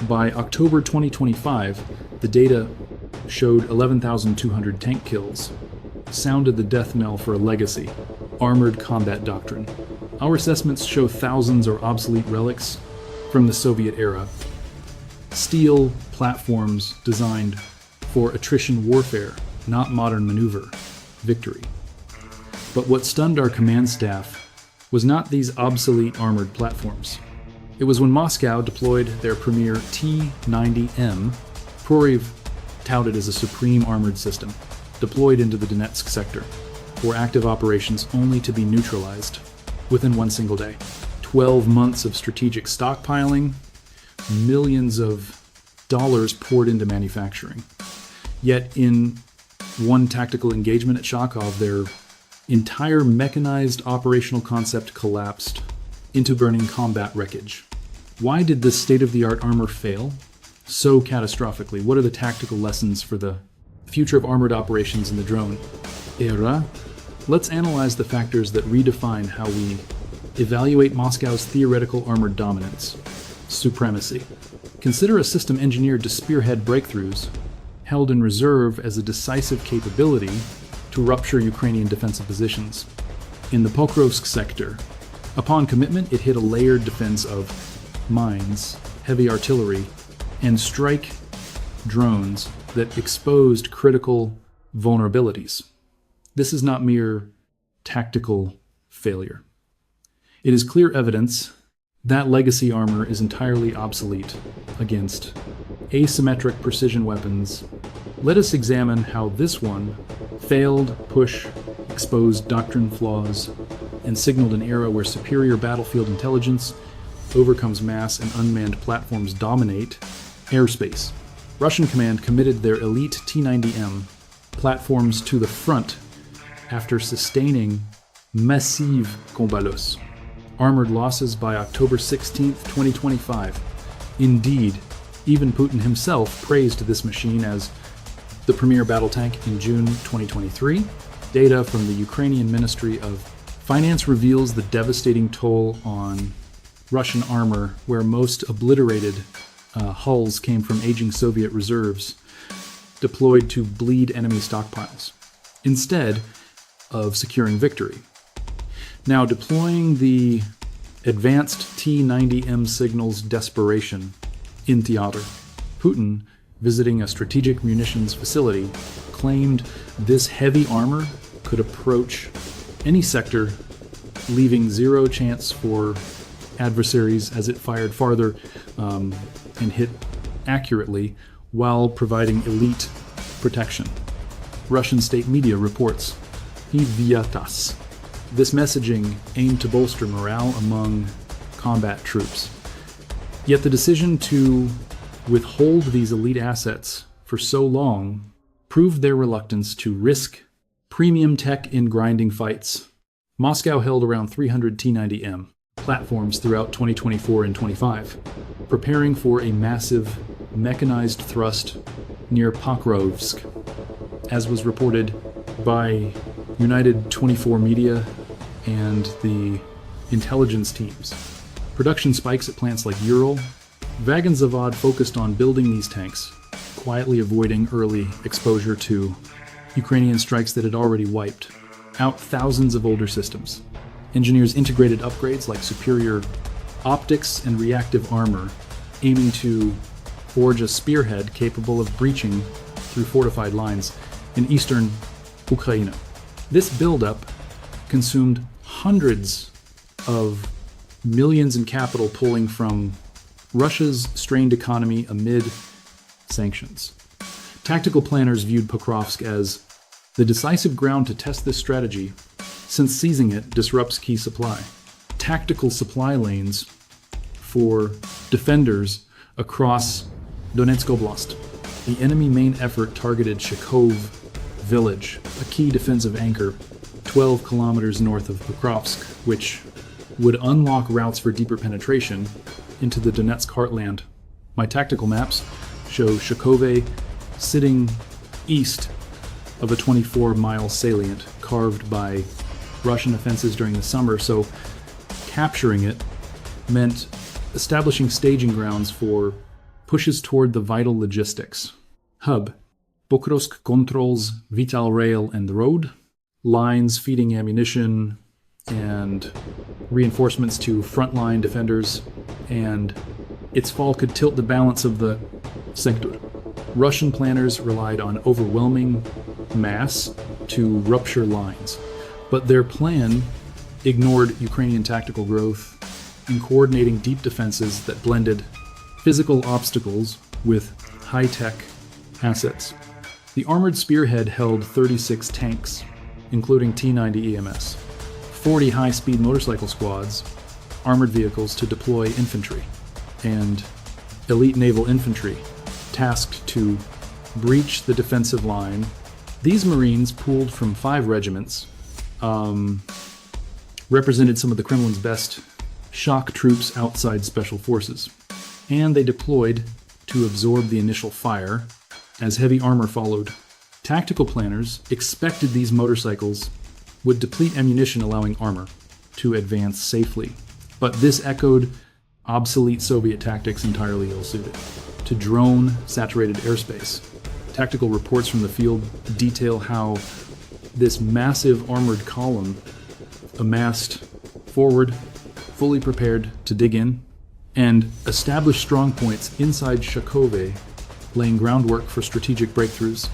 By October 2025, the data showed 11,200 tank kills, sounded the death knell for a legacy, armored combat doctrine. Our assessments show thousands or obsolete relics from the Soviet era, steel platforms designed for attrition warfare, not modern maneuver victory. But what stunned our command staff was not these obsolete armored platforms. It was when Moscow deployed their premier T-90M, Proryv touted as a supreme armored system, deployed into the Donetsk sector for active operations only to be neutralized within one single day. 12 months of strategic stockpiling, millions of dollars poured into manufacturing. Yet in one tactical engagement at Shakhove, their entire mechanized operational concept collapsed into burning combat wreckage. Why did this state-of-the-art armor fail so catastrophically? What are the tactical lessons for the future of armored operations in the drone era? Let's analyze the factors that redefine how we evaluate Moscow's theoretical armored dominance. Supremacy. Consider a system engineered to spearhead breakthroughs, held in reserve as a decisive capability to rupture Ukrainian defensive positions. In the Pokrovsk sector, upon commitment, it hit a layered defense of mines, heavy artillery, and strike drones that exposed critical vulnerabilities. This is not mere tactical failure. It is clear evidence that legacy armor is entirely obsolete against asymmetric precision weapons. Let us examine how this one failed, exposed doctrine flaws, and signaled an era where superior battlefield intelligence overcomes mass and unmanned platforms dominate airspace. Russian command committed their elite T-90M platforms to the front after sustaining massive combats. Armored losses by October 16, 2025. Indeed, even Putin himself praised this machine as the premier battle tank in June 2023. Data from the Ukrainian Ministry of Finance reveals the devastating toll on Russian armor, where most obliterated hulls came from aging Soviet reserves deployed to bleed enemy stockpiles, instead of securing victory. Now, deploying the advanced T-90M signals desperation in theater. Putin, visiting a strategic munitions facility, claimed this heavy armor could approach any sector, leaving zero chance for adversaries as it fired farther and hit accurately while providing elite protection. Russian state media reports, "Vyatas." This messaging aimed to bolster morale among combat troops. Yet the decision to withhold these elite assets for so long proved their reluctance to risk premium tech in grinding fights. Moscow held around 300 T-90M platforms throughout 2024 and 25, preparing for a massive mechanized thrust near Pokrovsk, as was reported by United 24 Media and the intelligence teams. Production spikes at plants like Ural. Vaganzavod focused on building these tanks, quietly avoiding early exposure to Ukrainian strikes that had already wiped out thousands of older systems. Engineers integrated upgrades like superior optics and reactive armor, aiming to forge a spearhead capable of breaching through fortified lines in eastern Ukraine. This buildup consumed hundreds of millions in capital pulling from Russia's strained economy amid sanctions. Tactical planners viewed Pokrovsk as the decisive ground to test this strategy, since seizing it disrupts key supply. Tactical supply lanes for defenders across Donetsk Oblast. The enemy main effort targeted Shakhove village, a key defensive anchor 12 kilometers north of Pokrovsk, which would unlock routes for deeper penetration into the Donetsk heartland. My tactical maps show Shakhove sitting east of a 24-mile salient carved by Russian offenses during the summer, so capturing it meant establishing staging grounds for pushes toward the vital logistics. Hub. Pokrovsk controls vital rail and road, lines feeding ammunition and reinforcements to frontline defenders, and its fall could tilt the balance of the sector. Russian planners relied on overwhelming mass to rupture lines, but their plan ignored Ukrainian tactical growth in coordinating deep defenses that blended physical obstacles with high-tech assets. The armored spearhead held 36 tanks, including T-90EMs, 40 high-speed motorcycle squads, armored vehicles to deploy infantry, and elite naval infantry tasked to breach the defensive line. These Marines, pooled from 5 regiments, represented some of the Kremlin's best shock troops outside special forces, and they deployed to absorb the initial fire as heavy armor followed. Tactical planners expected these motorcycles would deplete ammunition, allowing armor to advance safely. But this echoed obsolete Soviet tactics entirely ill-suited to drone-saturated airspace. Tactical reports from the field detail how this massive armored column amassed forward, fully prepared to dig in, and established strong points inside Shakhove, laying groundwork for strategic breakthroughs.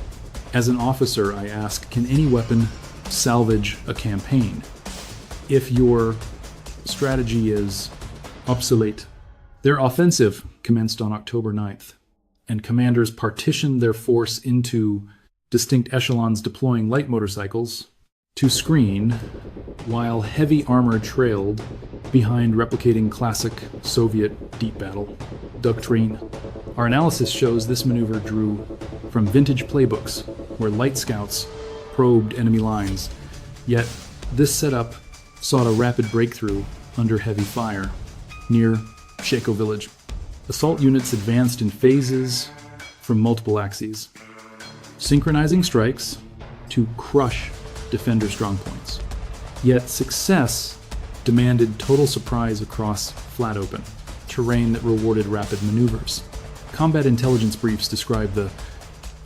As an officer, I ask, can any weapon salvage a campaign if your strategy is obsolete? Their offensive commenced on October 9th, and commanders partitioned their force into distinct echelons, deploying light motorcycles to screen, while heavy armor trailed behind, replicating classic Soviet deep battle doctrine. Our analysis shows this maneuver drew from vintage playbooks where light scouts probed enemy lines, yet this setup sought a rapid breakthrough under heavy fire near Shakhove village. Assault units advanced in phases from multiple axes, synchronizing strikes to crush defender strongpoints. Yet success demanded total surprise across flat open terrain that rewarded rapid maneuvers. Combat intelligence briefs describe the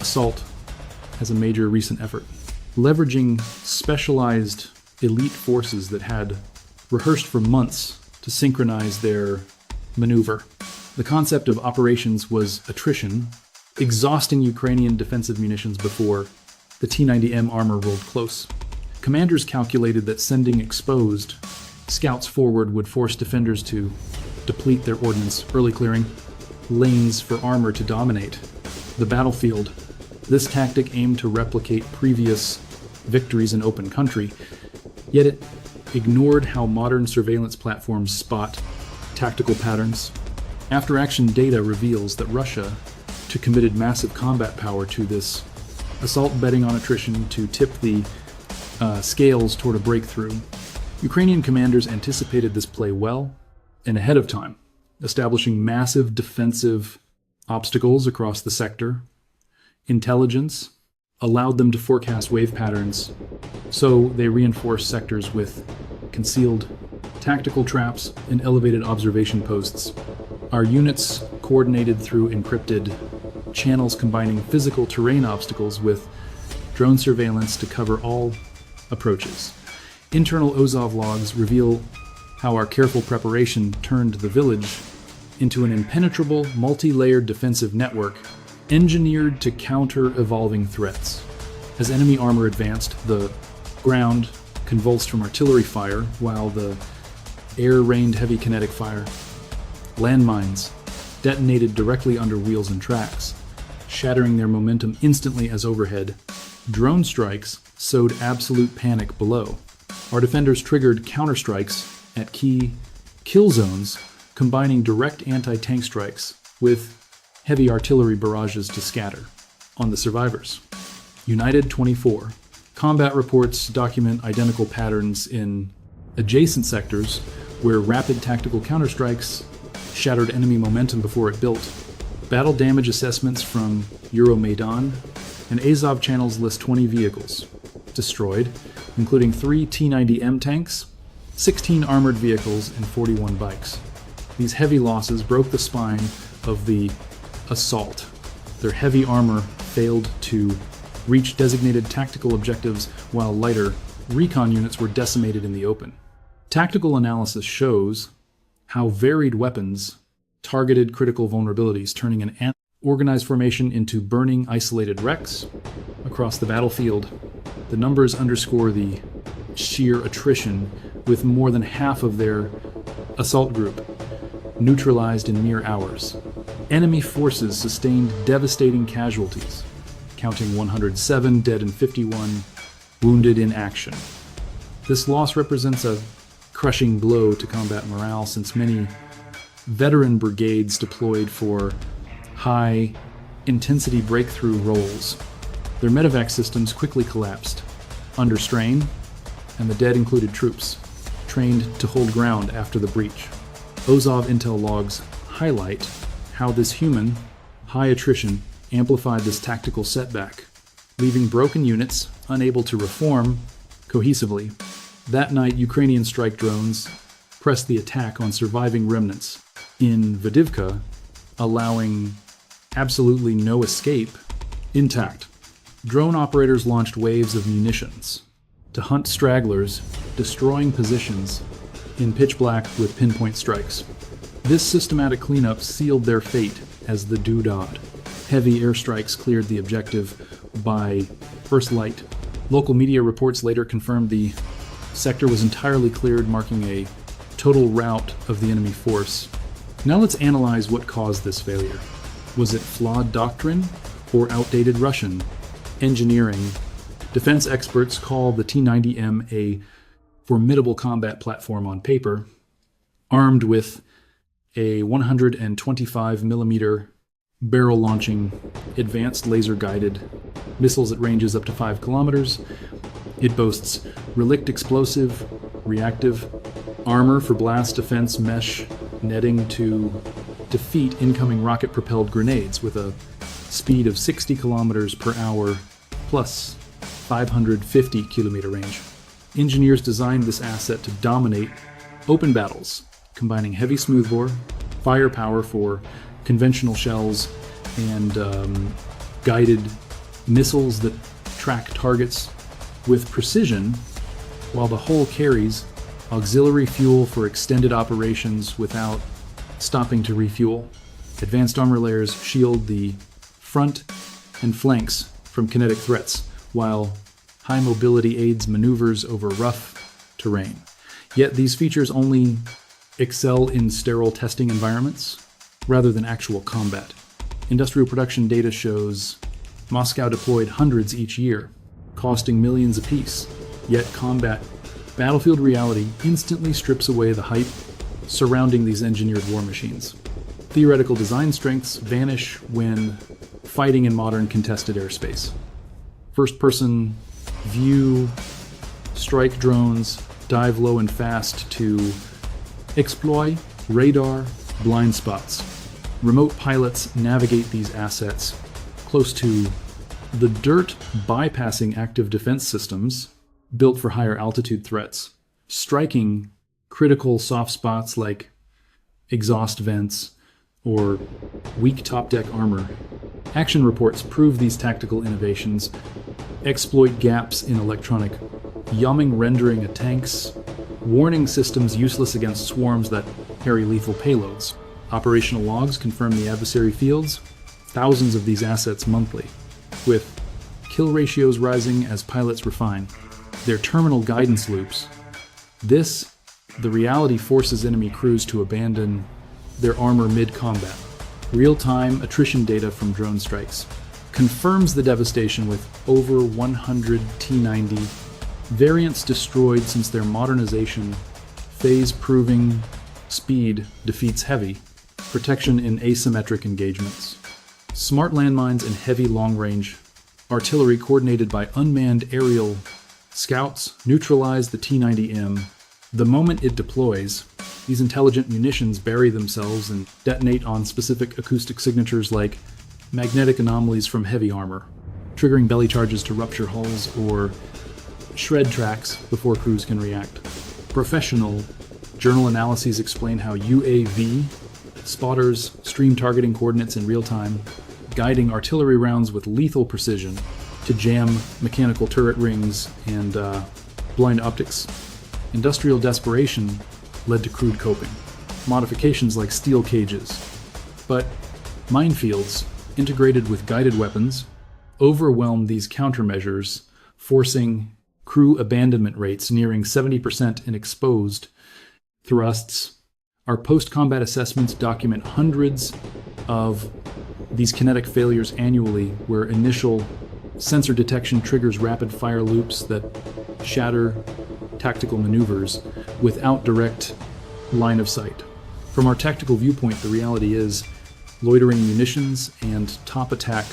assault as a major recent effort, leveraging specialized elite forces that had rehearsed for months to synchronize their maneuver. The concept of operations was attrition, exhausting Ukrainian defensive munitions before the T-90M armor rolled close. Commanders calculated that sending exposed scouts forward would force defenders to deplete their ordnance, early clearing lanes for armor to dominate the battlefield. This tactic aimed to replicate previous victories in open country, yet it ignored how modern surveillance platforms spot tactical patterns. After-action data reveals that Russia committed massive combat power to this assault, betting on attrition to tip the scales toward a breakthrough. Ukrainian commanders anticipated this play well and ahead of time, establishing massive defensive obstacles across the sector. Intelligence allowed them to forecast wave patterns, so they reinforced sectors with concealed tactical traps and elevated observation posts. Our units coordinated through encrypted channels, combining physical terrain obstacles with drone surveillance to cover all approaches. Internal Ozov logs reveal how our careful preparation turned the village into an impenetrable, multi-layered defensive network engineered to counter evolving threats. As enemy armor advanced, the ground convulsed from artillery fire, while the air rained heavy kinetic fire. Landmines detonated directly under wheels and tracks, shattering their momentum instantly as overhead. Drone strikes sowed absolute panic below. Our defenders triggered counterstrikes at key kill zones, combining direct anti-tank strikes with heavy artillery barrages to scatter on the survivors. United 24. Combat reports document identical patterns in adjacent sectors where rapid tactical counterstrikes shattered enemy momentum before it built. Battle damage assessments from Euromaidan and Azov channels list 20 vehicles destroyed, including 3 T-90M tanks, 16 armored vehicles, and 41 bikes. These heavy losses broke the spine of the assault. Their heavy armor failed to reach designated tactical objectives, while lighter recon units were decimated in the open. Tactical analysis shows how varied weapons targeted critical vulnerabilities, turning an organized formation into burning, isolated wrecks across the battlefield. The numbers underscore the sheer attrition, with more than half of their assault group neutralized in mere hours. Enemy forces sustained devastating casualties, counting 107 dead and 51 wounded in action. This loss represents a crushing blow to combat morale, since many veteran brigades deployed for high-intensity breakthrough roles. Their medevac systems quickly collapsed under strain, and the dead included troops trained to hold ground after the breach. Ozov intel logs highlight how this human, high attrition amplified this tactical setback, leaving broken units unable to reform cohesively. That night, Ukrainian strike drones pressed the attack on surviving remnants in Vdivka, allowing absolutely no escape intact. Drone operators launched waves of munitions to hunt stragglers, destroying positions in pitch black with pinpoint strikes. This systematic cleanup sealed their fate as the doodah. Heavy airstrikes cleared the objective by first light. Local media reports later confirmed the sector was entirely cleared, marking a total rout of the enemy force. Now let's analyze what caused this failure. Was it flawed doctrine or outdated Russian engineering? Defense experts call the T-90M a formidable combat platform on paper, armed with a 125mm barrel-launching advanced laser-guided missiles at ranges up to 5 kilometers. It boasts relict explosive, reactive armor for blast defense mesh netting to defeat incoming rocket-propelled grenades with a speed of 60 kilometers per hour plus 550 kilometer range. Engineers designed this asset to dominate open battles, combining heavy smoothbore, firepower for conventional shells, and guided missiles that track targets with precision, while the hull carries auxiliary fuel for extended operations without stopping to refuel. Advanced armor layers shield the front and flanks from kinetic threats, while high mobility aids maneuvers over rough terrain. Yet these features only excel in sterile testing environments rather than actual combat. Industrial production data shows Moscow deployed hundreds each year, costing millions apiece. Yet combat battlefield reality instantly strips away the hype surrounding these engineered war machines. Theoretical design strengths vanish when fighting in modern contested airspace. First-person view strike drones dive low and fast to exploit radar blind spots. Remote pilots navigate these assets close to the dirt, bypassing active defense systems built for higher altitude threats, striking critical soft spots like exhaust vents or weak top deck armor. Action reports prove these tactical innovations exploit gaps in electronic yumming, rendering a tank's warning systems useless against swarms that carry lethal payloads. Operational logs confirm the adversary fields thousands of these assets monthly, with kill ratios rising as pilots refine their terminal guidance loops. The reality forces enemy crews to abandon their armor mid-combat. Real-time attrition data from drone strikes confirms the devastation, with over 100 T-90 variants destroyed since their modernization phase, proving speed defeats heavy protection in asymmetric engagements. Smart landmines and heavy long-range artillery coordinated by unmanned aerial scouts neutralize the T-90M. The moment it deploys, these intelligent munitions bury themselves and detonate on specific acoustic signatures like magnetic anomalies from heavy armor, triggering belly charges to rupture hulls or shred tracks before crews can react. Professional journal analyses explain how UAV Spotters stream targeting coordinates in real time, guiding artillery rounds with lethal precision to jam mechanical turret rings and blind optics. Industrial desperation led to crude coping, modifications like steel cages. But minefields, integrated with guided weapons, overwhelmed these countermeasures, forcing crew abandonment rates nearing 70% in exposed thrusts. Our post-combat assessments document hundreds of these kinetic failures annually, where initial sensor detection triggers rapid fire loops that shatter tactical maneuvers without direct line of sight. From our tactical viewpoint, the reality is loitering munitions and top attack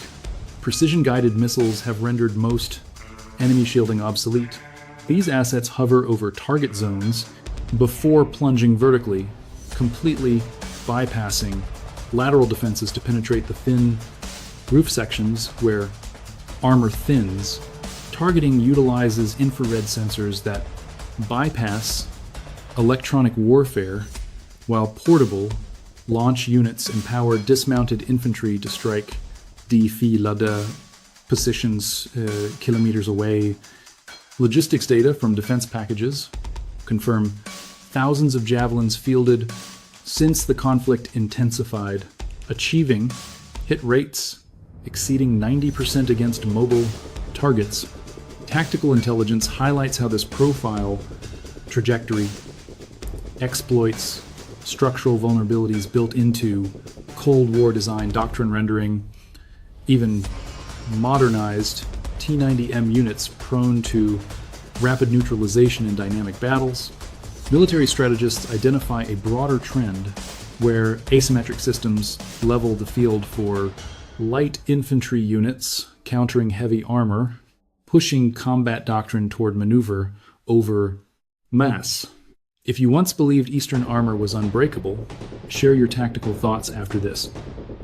precision-guided missiles have rendered most enemy shielding obsolete. These assets hover over target zones before plunging vertically, completely bypassing lateral defenses to penetrate the thin roof sections where armor thins. Targeting utilizes infrared sensors that bypass electronic warfare, while portable launch units empower dismounted infantry to strike defilade positions kilometers away. Logistics data from defense packages confirm thousands of javelins fielded since the conflict intensified, achieving hit rates exceeding 90% against mobile targets. Tactical intelligence highlights how this profile trajectory exploits structural vulnerabilities built into Cold War design doctrine, rendering even modernized T-90M units prone to rapid neutralization in dynamic battles. Military strategists identify a broader trend where asymmetric systems level the field for light infantry units countering heavy armor, pushing combat doctrine toward maneuver over mass. If you once believed Eastern armor was unbreakable, share your tactical thoughts after this.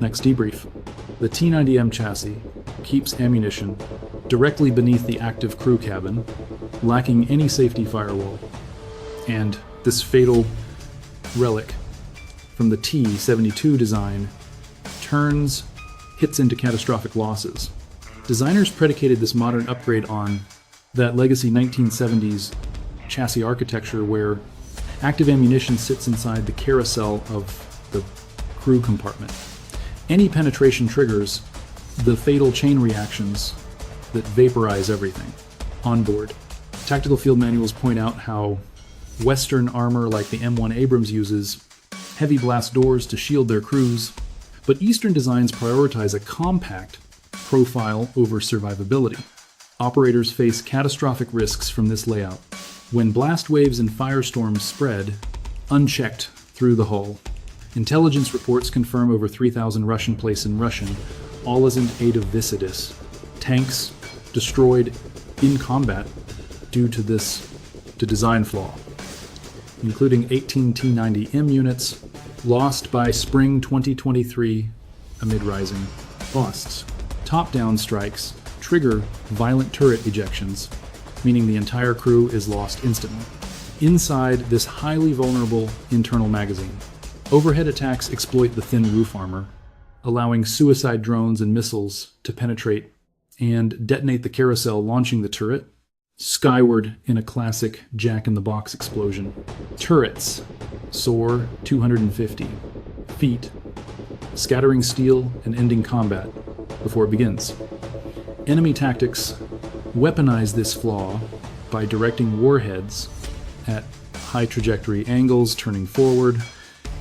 Next debrief. The T-90M chassis keeps ammunition directly beneath the active crew cabin, lacking any safety firewall. And this fatal relic from the T-72 design hits into catastrophic losses. Designers predicated this modern upgrade on that legacy 1970s chassis architecture where active ammunition sits inside the carousel of the crew compartment. Any penetration triggers the fatal chain reactions that vaporize everything on board. Tactical field manuals point out how Western armor like the M1 Abrams uses heavy blast doors to shield their crews, but Eastern designs prioritize a compact profile over survivability. Operators face catastrophic risks from this layout when blast waves and firestorms spread unchecked through the hull. Intelligence reports confirm over 3,000 Russian placed in Russian, all isn't Adavicidus. Tanks destroyed in combat due to design flaw, including 18 T-90M units lost by spring 2023 amid rising costs. Top-down strikes trigger violent turret ejections, meaning the entire crew is lost instantly. Inside this highly vulnerable internal magazine, overhead attacks exploit the thin roof armor, allowing suicide drones and missiles to penetrate and detonate the carousel, launching the turret skyward in a classic jack-in-the-box explosion. Turrets soar 250 feet, scattering steel and ending combat before it begins. Enemy tactics weaponize this flaw by directing warheads at high trajectory angles, turning forward,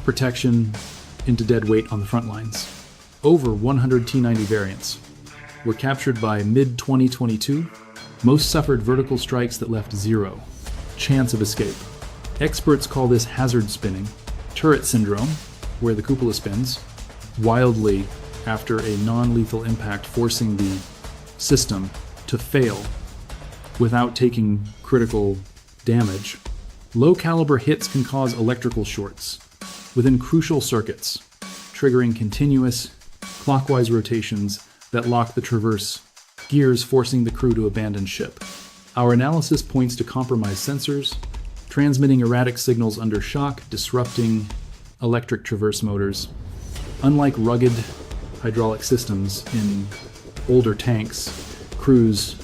protection into dead weight on the front lines. Over 100 T-90 variants were captured by mid-2022. Most suffered vertical strikes that left zero chance of escape. Experts call this hazard spinning, turret syndrome, where the cupola spins wildly after a non-lethal impact, forcing the system to fail without taking critical damage. Low caliber hits can cause electrical shorts within crucial circuits, triggering continuous clockwise rotations that lock the traverse gears, forcing the crew to abandon ship. Our analysis points to compromised sensors, transmitting erratic signals under shock, disrupting electric traverse motors. Unlike rugged hydraulic systems in older tanks, crews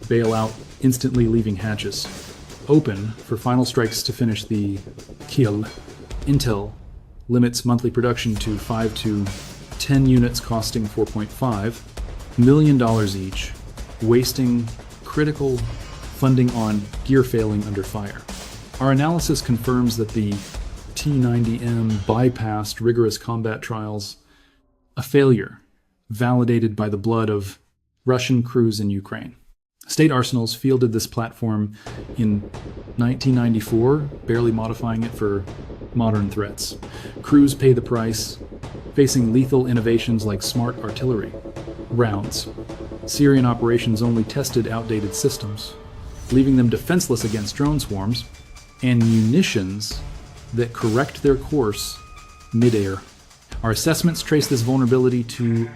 bail out, instantly leaving hatches open for final strikes to finish the kill. Intel limits monthly production to 5 to 10 units costing $4.5 million each, wasting critical funding on gear failing under fire. Our analysis confirms that the T-90M bypassed rigorous combat trials, a failure validated by the blood of Russian crews in Ukraine. State arsenals fielded this platform in 1994, barely modifying it for modern threats. Crews pay the price, facing lethal innovations like smart artillery rounds. Syrian operations only tested outdated systems, leaving them defenseless against drone swarms, and munitions that correct their course mid-air. Our assessments trace this vulnerability to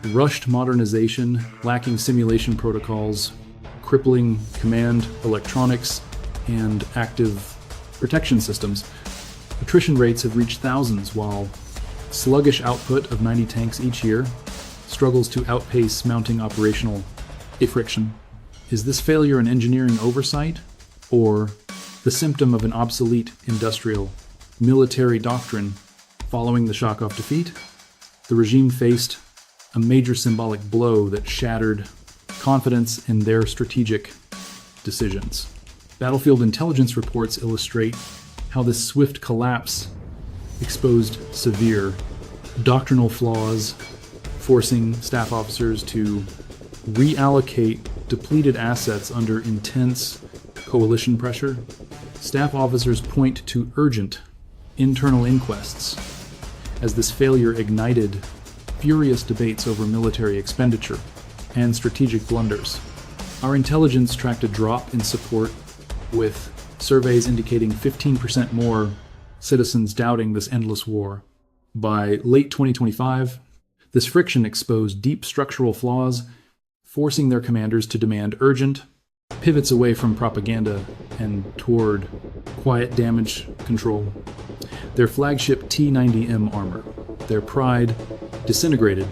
rushed modernization, lacking simulation protocols, crippling command electronics, and active protection systems. Attrition rates have reached thousands, while sluggish output of 90 tanks each year struggles to outpace mounting operational friction. Is this failure an engineering oversight, or the symptom of an obsolete industrial military doctrine following the Shakhove defeat? The regime faced a major symbolic blow that shattered confidence in their strategic decisions. Battlefield intelligence reports illustrate how this swift collapse exposed severe doctrinal flaws, forcing staff officers to reallocate depleted assets under intense coalition pressure. Staff officers point to urgent internal inquests, as this failure ignited furious debates over military expenditure and strategic blunders. Our intelligence tracked a drop in support, with surveys indicating 15% more citizens doubting this endless war. By late 2025, this friction exposed deep structural flaws, forcing their commanders to demand urgent pivots away from propaganda and toward quiet damage control. Their flagship T-90M armor, their pride, disintegrated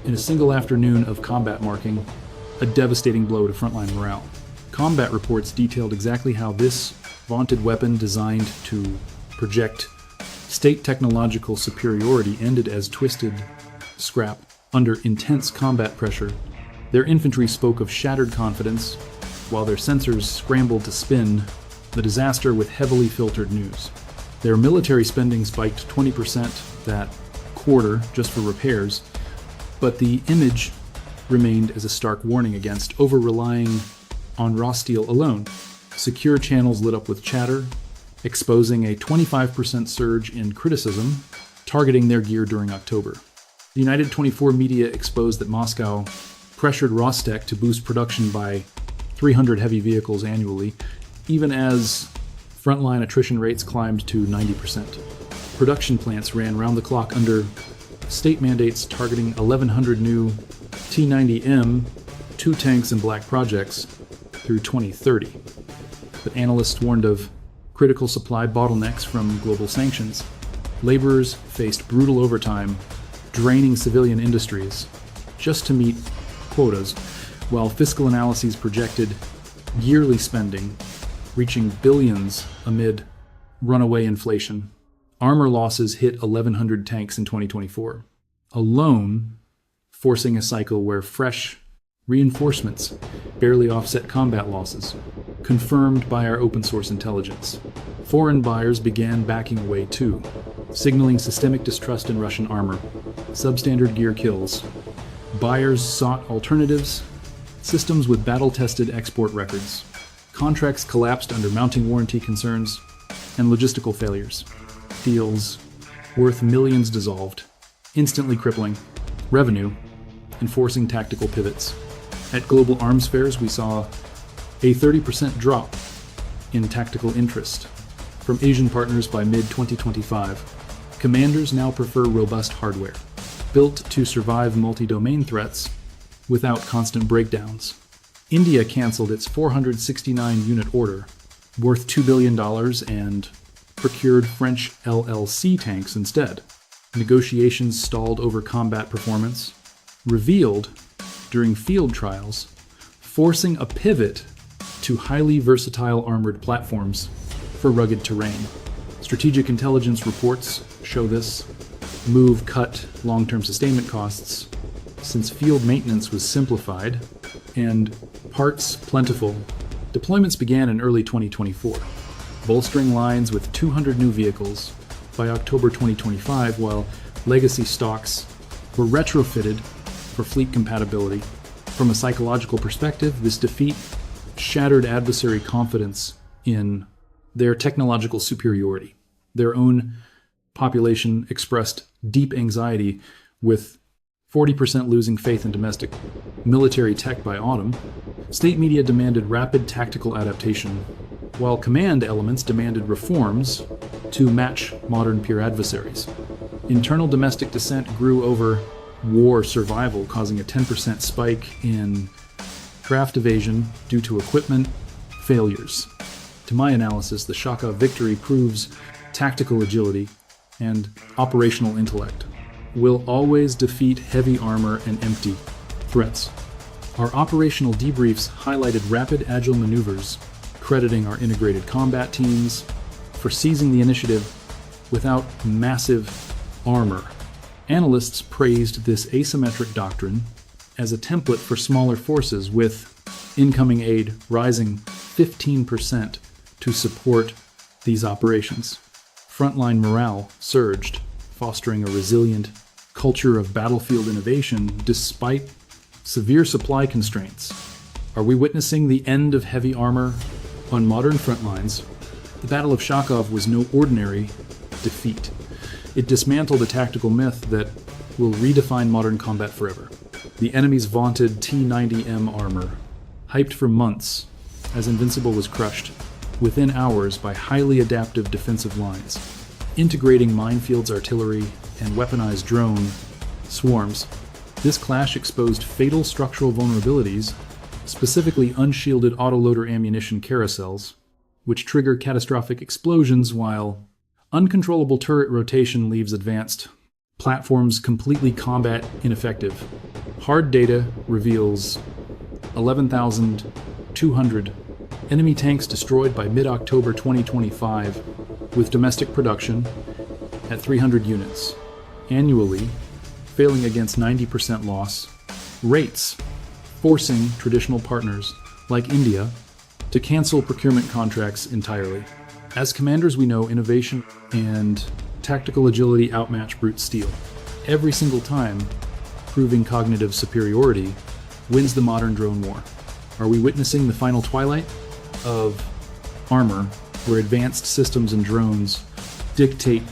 in a single afternoon of combat, marking a devastating blow to frontline morale. Combat reports detailed exactly how this vaunted weapon, designed to project state technological superiority, ended as twisted scrap under intense combat pressure. Their infantry spoke of shattered confidence, while their sensors scrambled to spin the disaster with heavily filtered news. Their military spending spiked 20% that quarter just for repairs, but the image remained as a stark warning against over-relying on raw steel alone. Secure channels lit up with chatter, exposing a 25% surge in criticism targeting their gear during October. The United 24 media exposed that Moscow pressured Rostec to boost production by 300 heavy vehicles annually, even as frontline attrition rates climbed to 90%. Production plants ran round the clock under state mandates targeting 1,100 new T-90M, 2 tanks and black projects through 2030. But analysts warned of critical supply bottlenecks from global sanctions. Laborers faced brutal overtime, draining civilian industries just to meet quotas, while fiscal analyses projected yearly spending reaching billions amid runaway inflation. Armor losses hit 1,100 tanks in 2024, alone forcing a cycle where fresh reinforcements barely offset combat losses, confirmed by our open source intelligence. Foreign buyers began backing away too, signaling systemic distrust in Russian armor. Substandard gear kills. Buyers sought alternatives, systems with battle-tested export records. Contracts collapsed under mounting warranty concerns and logistical failures. Deals worth millions dissolved, instantly crippling revenue and forcing tactical pivots. At global arms fairs, we saw a 30% drop in tactical interest from Asian partners by mid-2025. Commanders now prefer robust hardware, built to survive multi-domain threats without constant breakdowns. India canceled its 469-unit order, worth $2 billion and procured French LLC tanks instead. Negotiations stalled over combat performance, revealed during field trials, forcing a pivot to highly versatile armored platforms for rugged terrain. Strategic intelligence reports show this move cut long-term sustainment costs since field maintenance was simplified and parts plentiful. Deployments began in early 2024, bolstering lines with 200 new vehicles by October 2025, while legacy stocks were retrofitted for fleet compatibility. From a psychological perspective, this defeat shattered adversary confidence in their technological superiority. Their own population expressed deep anxiety, with 40% losing faith in domestic military tech by autumn. State media demanded rapid tactical adaptation, while command elements demanded reforms to match modern peer adversaries. Internal domestic dissent grew over war survival, causing a 10% spike in draft evasion due to equipment failures. To my analysis, the Shakhove victory proves tactical agility and operational intellect will always defeat heavy armor and empty threats. Our operational debriefs highlighted rapid, agile maneuvers, crediting our integrated combat teams for seizing the initiative without massive armor. Analysts praised this asymmetric doctrine as a template for smaller forces, with incoming aid rising 15% to support these operations. Frontline morale surged, fostering a resilient culture of battlefield innovation despite severe supply constraints. Are we witnessing the end of heavy armor on modern front lines? The Battle of Shakhove was no ordinary defeat. It dismantled a tactical myth that will redefine modern combat forever. The enemy's vaunted T-90M armor, hyped for months as Invincible, was crushed within hours by highly adaptive defensive lines, integrating minefields, artillery, and weaponized drone swarms. This clash exposed fatal structural vulnerabilities, specifically unshielded autoloader ammunition carousels, which trigger catastrophic explosions, while uncontrollable turret rotation leaves advanced platforms completely combat ineffective. Hard data reveals 11,200 enemy tanks destroyed by mid-October 2025, with domestic production at 300 units annually, failing against 90% loss rates, forcing traditional partners like India to cancel procurement contracts entirely. As commanders, we know innovation and tactical agility outmatch brute steel. Every single time, proving cognitive superiority wins the modern drone war. Are we witnessing the final twilight of armor, where advanced systems and drones dictate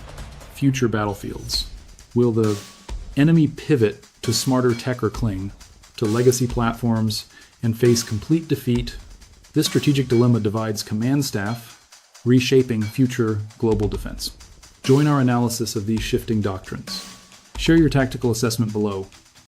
future battlefields? Will the enemy pivot to smarter tech or cling to legacy platforms and face complete defeat? This strategic dilemma divides command staff, reshaping future global defense. Join our analysis of these shifting doctrines. Share your tactical assessment below.